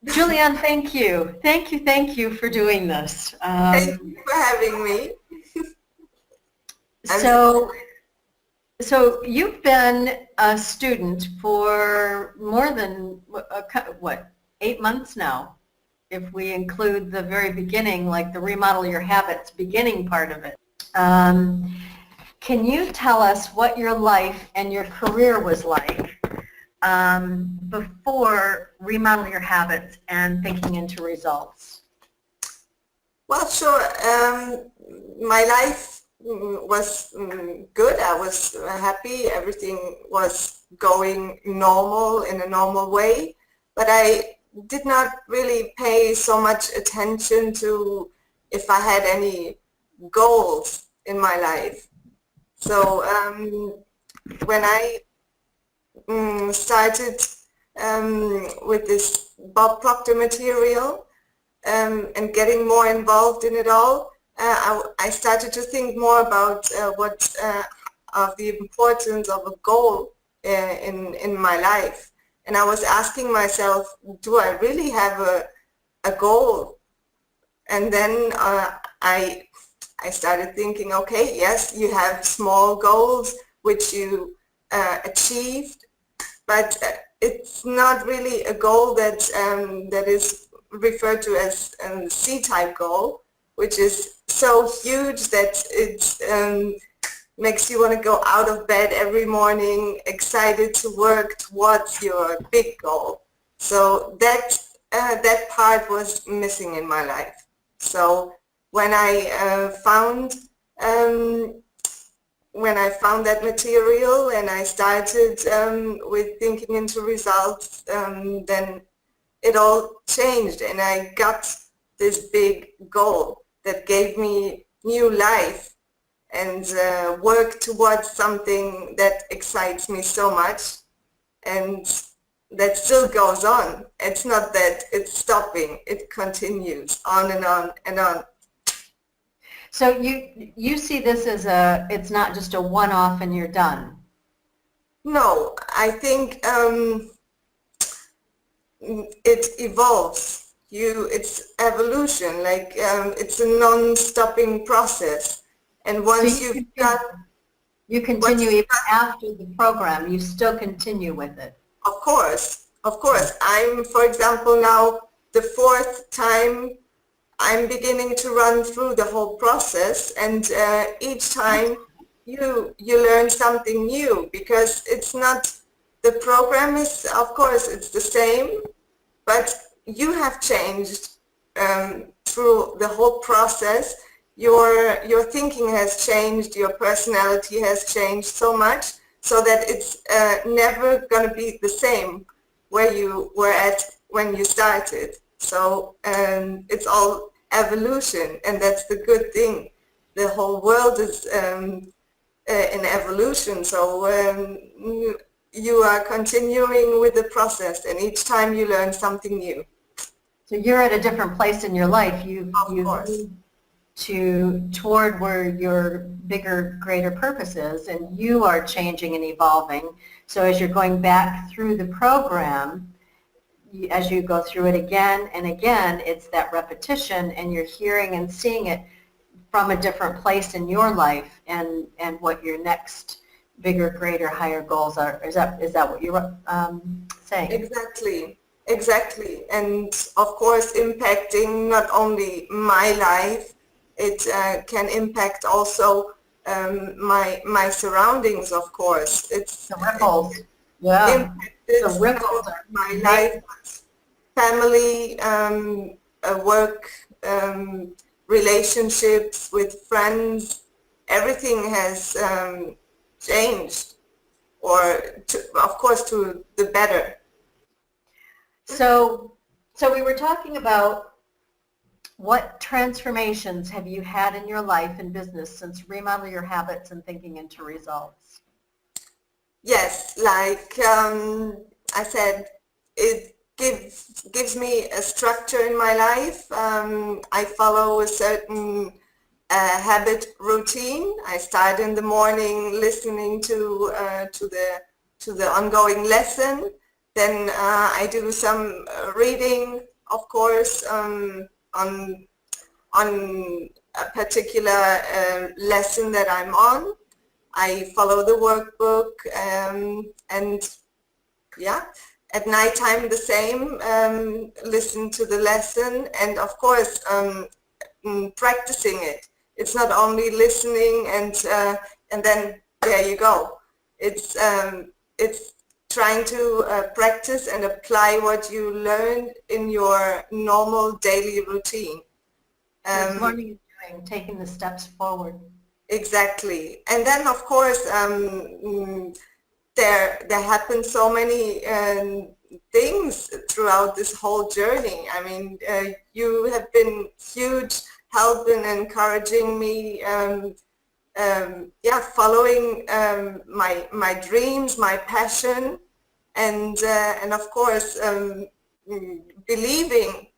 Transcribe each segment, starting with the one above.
Juliane, thank you. Thank you for doing this. Thank you for having me. So, so you've been a student for more than, what, 8 months now, if we include the very beginning, like the Remodel Your Habits beginning part of it. Can you tell us what your life and your career was like before Remodel Your Habits and thinking into results? Well, sure. My life was good. I was happy. Everything was going normal in a normal way. But I did not really pay so much attention to if I had any goals in my life. So when I started with this Bob Proctor material and getting more involved in it all, I started to think more about of the importance of a goal in my life. And I was asking myself, do I really have a goal? And then I started thinking, okay, yes, you have small goals which you achieved, but it's not really a goal that that is referred to as a C-type goal, which is so huge that it makes you want to go out of bed every morning, excited to work towards your big goal. So that part was missing in my life. So when I found that material and I started with thinking into results, then it all changed and I got this big goal that gave me new life and work towards something that excites me so much and that still goes on. It's not that it's stopping, it continues on and on and on. So you see this as it's not just a one-off and you're done? No, I think it evolves. It's evolution, like it's a non-stopping process. And once so you continue even after the program, you still continue with it? Of course, of course. I'm, for example, now the fourth time I'm beginning to run through the whole process, and each time you learn something new, because it's not, the program is, of course, it's the same, but you have changed through the whole process. Your thinking has changed, your personality has changed so much, so that it's never going to be the same where you were at when you started. So it's all evolution, and that's the good thing. The whole world is in evolution, so you are continuing with the process, and each time you learn something new. So you're at a different place in your life. You've course. moved toward where your bigger, greater purpose is, and you are changing and evolving. So as you're going back through the program, as you go through it again and again, it's that repetition, and you're hearing and seeing it from a different place in your life, and what your next bigger, greater, higher goals are. Is that what you're saying? Exactly. And of course, impacting not only my life, it can impact also my surroundings, of course. It's the ripples. Yeah. The ripples are my life, family, work, relationships with friends. Everything has changed, or of course to the better. So we were talking about what transformations have you had in your life and business since Remodel Your Habits and Thinking into Results? Yes, like I said, it gives me a structure in my life. I follow a certain habit routine. I start in the morning listening to the ongoing lesson. Then I do some reading, of course, on a particular lesson that I'm on. I follow the workbook, and yeah, at nighttime the same, listen to the lesson, and of course practicing it. It's not only listening and then there you go. It's trying to practice and apply what you learned in your normal daily routine. Learning and doing, taking the steps forward. Exactly. And then of course there happen so many things throughout this whole journey. I mean, you have been huge help in encouraging me, yeah, following my dreams, my passion, and of course believing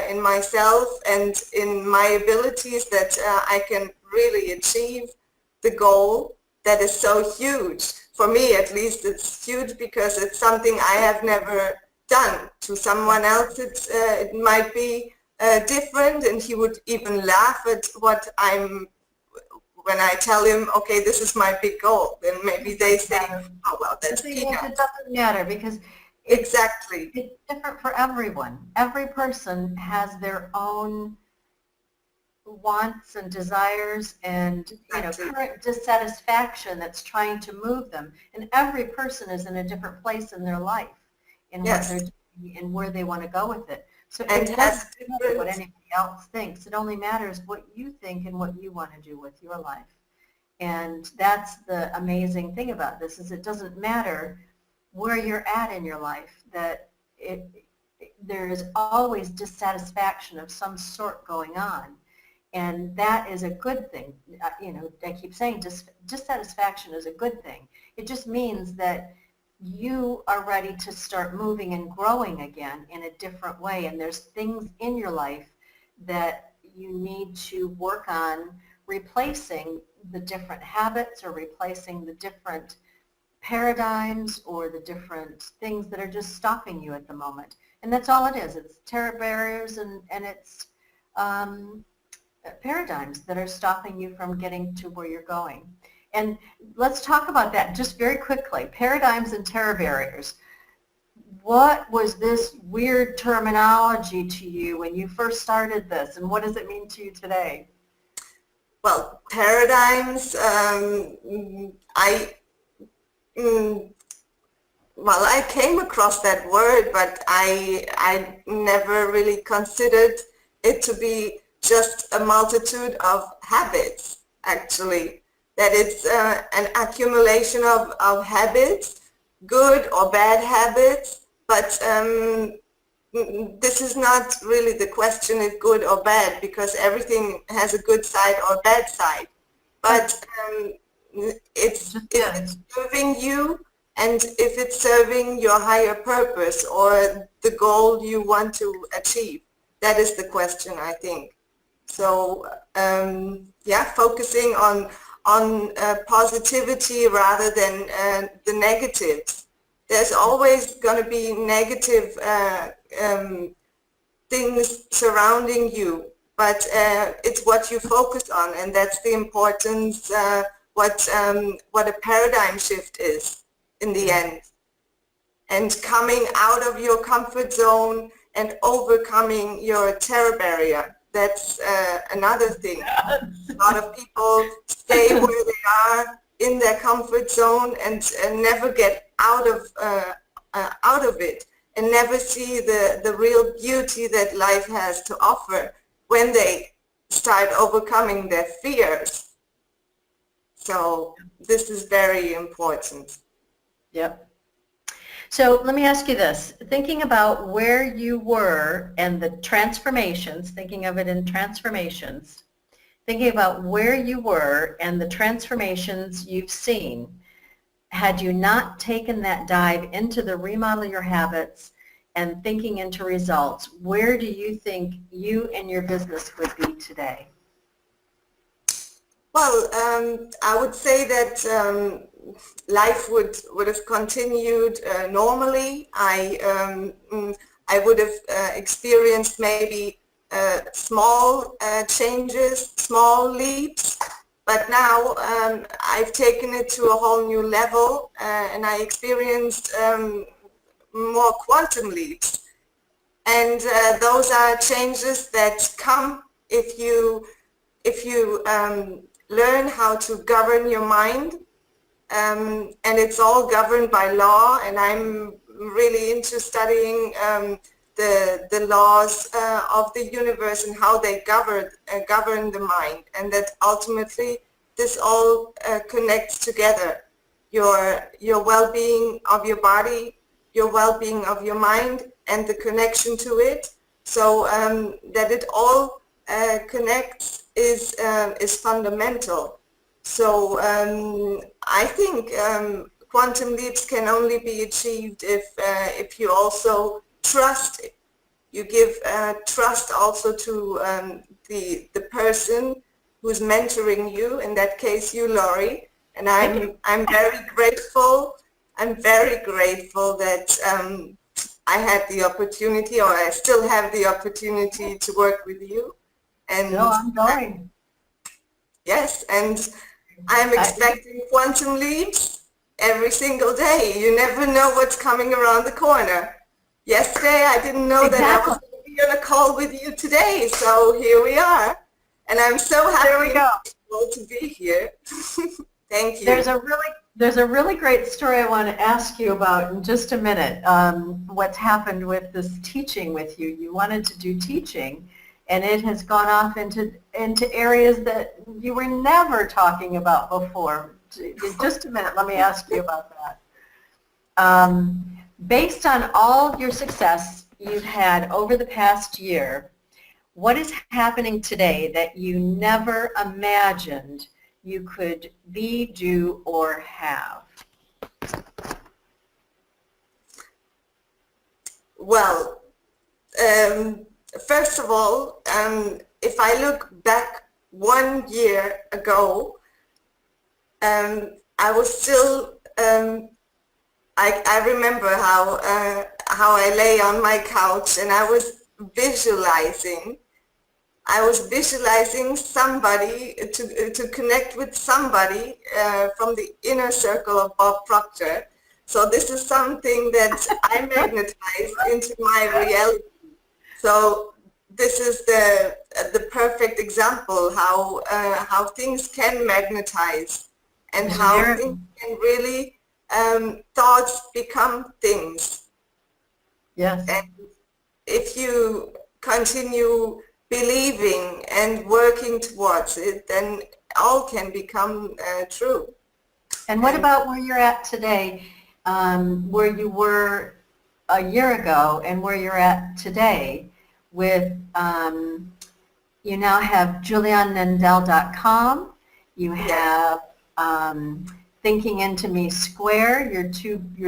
in myself and in my abilities that I can really achieve the goal that is so huge. For me, at least, it's huge because it's something I have never done. To someone else, it might be different, and he would even laugh at what when I tell him, okay, this is my big goal. Then maybe they say, oh, well, that's peanuts. It doesn't matter because exactly. It's different for everyone. Every person has their own wants and desires and current dissatisfaction that's trying to move them, and every person is in a different place in their life in what they're doing and where they want to go with it. So it doesn't matter what anybody else thinks. It only matters what you think and what you want to do with your life. And that's the amazing thing about this, is it doesn't matter where you're at in your life, that there is always dissatisfaction of some sort going on. And that is a good thing. I keep saying dissatisfaction is a good thing. It just means that you are ready to start moving and growing again in a different way. And there's things in your life that you need to work on replacing the different habits or replacing the different paradigms or the different things that are just stopping you at the moment. And that's all it is. It's terror barriers and it's paradigms that are stopping you from getting to where you're going. And let's talk about that just very quickly. Paradigms and terror barriers. What was this weird terminology to you when you first started this, and what does it mean to you today? Well, paradigms, well, I came across that word, but I never really considered it to be just a multitude of habits, actually. That it's an accumulation of habits, good or bad habits, but this is not really the question if good or bad, because everything has a good side or bad side. But if it's serving you, and if it's serving your higher purpose or the goal you want to achieve, that is the question, I think. So yeah, focusing on positivity rather than the negatives. There's always going to be negative things surrounding you, but it's what you focus on, and that's the importance. What a paradigm shift is in the end, and coming out of your comfort zone and overcoming your terror barrier. That's another thing. A lot of people stay where they are in their comfort zone and never get out of it, and never see the real beauty that life has to offer when they start overcoming their fears. So this is very important. Yep. So let me ask you this, thinking about where you were and the transformations, thinking of it in transformations, thinking about where you were and the transformations you've seen, had you not taken that dive into the remodel your habits and thinking into results, where do you think you and your business would be today? Well, I would say that life would have continued normally. I I would have experienced maybe small changes, small leaps, but now I've taken it to a whole new level, and I experienced more quantum leaps. And those are changes that come if you learn how to govern your mind, and it's all governed by law, and I'm really into studying the laws of the universe and how they govern the mind, and that ultimately this all connects together. Your well-being of your body, your well-being of your mind, and the connection to it, so that it all connects is fundamental. So I think quantum leaps can only be achieved if you also trust it. You give trust also to the person who's mentoring you, in that case you, Lorrie, and I'm very grateful. I'm very grateful that I had the opportunity, or I still have the opportunity to work with you. And no, I'm going. Yes, and I'm expecting quantum leaps every single day. You never know what's coming around the corner. Yesterday, I didn't know that I was going to be on a call with you today, so here we are. And I'm so happy to be here. Thank you. There's a really great story I want to ask you about in just a minute. What's happened with this teaching with you? You wanted to do teaching, and it has gone off into areas that you were never talking about before. In just a minute, let me ask you about that. Based on all your success you've had over the past year, what is happening today that you never imagined you could be, do, or have? Well, first of all, if I look back 1 year ago, I was still, I remember how I lay on my couch and I was visualizing somebody, to connect with somebody from the inner circle of Bob Proctor. So this is something that I magnetized into my reality. So this is the perfect example how things can magnetize, and how things can really, thoughts become things. Yes. And if you continue believing and working towards it, then all can become true. And what about where you're at today, where you were a year ago and where you're at today with, you now have JulianeNendel.com, you have Thinking Into Me Square, your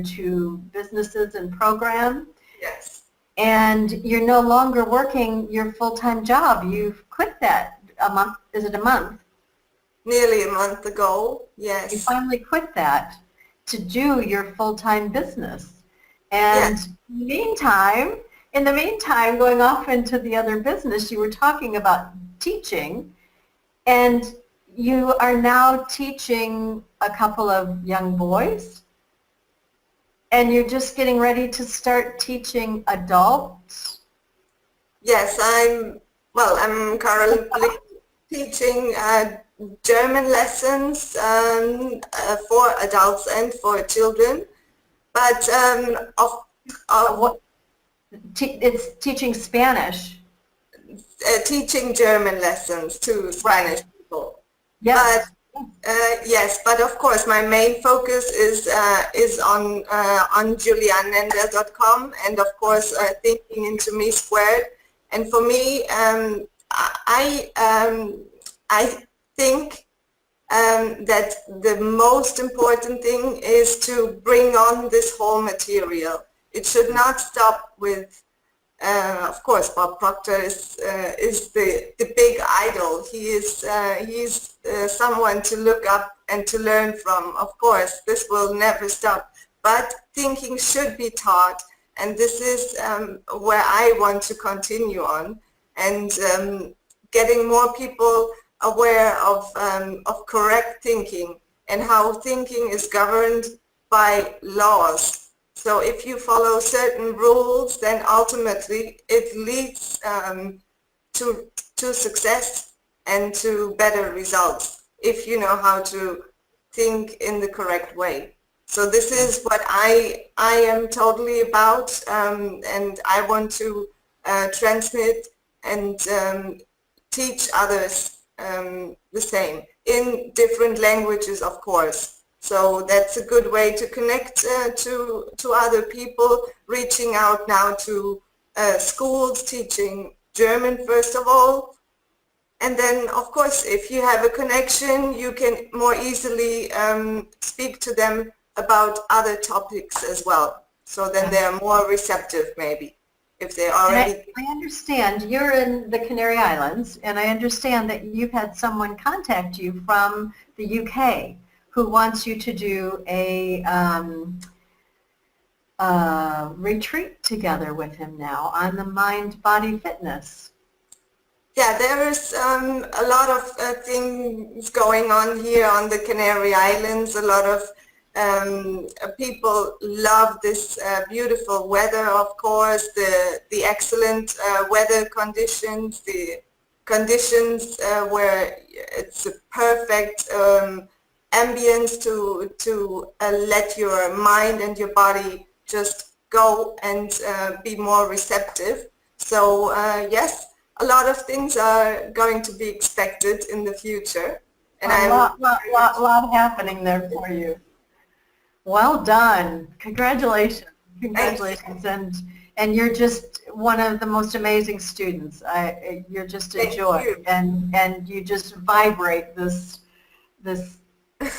two businesses and program. Yes. And you're no longer working your full-time job. You've quit that a month, is it a month? Nearly a month ago, yes. You finally quit that to do your full-time business. And yes. in the meantime, going off into the other business, you were talking about teaching, and you are now teaching a couple of young boys. And you're just getting ready to start teaching adults? Yes, I'm currently teaching German lessons for adults and for children, but it's teaching Spanish. Teaching German lessons to Spanish people. Yes. Yes, but of course my main focus is on JulianeNendel.com, and of course Thinking Into Me Squared. And for me, I think that the most important thing is to bring on this whole material. It should not stop with. Of course, Bob Proctor is the big idol. He's someone to look up and to learn from. Of course, this will never stop. But thinking should be taught, And this is where I want to continue on, and getting more people aware of correct thinking and how thinking is governed by laws. So if you follow certain rules, then ultimately it leads to success and to better results if you know how to think in the correct way. So this is what I am totally about, and I want to transmit and teach others the same in different languages, of course. So that's a good way to connect to other people, reaching out now to schools, teaching German first of all. And then, of course, if you have a connection, you can more easily speak to them about other topics as well. So then they're more receptive, maybe, if they already... I understand you're in the Canary Islands, and I understand that you've had someone contact you from the UK who wants you to do a retreat together with him now on the mind-body fitness. Yeah, there is a lot of things going on here on the Canary Islands. A lot of people love this beautiful weather, of course, the excellent weather conditions, the conditions where it's a perfect ambience to let your mind and your body just go and be more receptive. So yes, a lot of things are going to be expected in the future, and a lot happening there for you. Well done! Congratulations! Congratulations! And you're just one of the most amazing students. You're just a joy, and you just vibrate this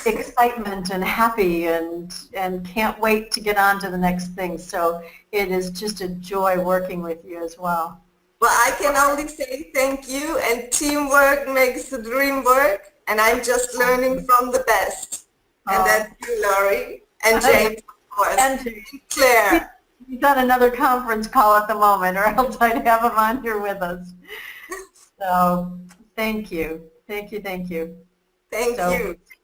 excitement and happy, and can't wait to get on to the next thing. So it is just a joy working with you as well. Well, I can only say thank you, and teamwork makes the dream work, and I'm just learning from the best. And that's you, Lorrie, and James, of course, and Claire. He's on another conference call at the moment, or else I'd have him on here with us. So thank you. Thank you, thank you. Thank you.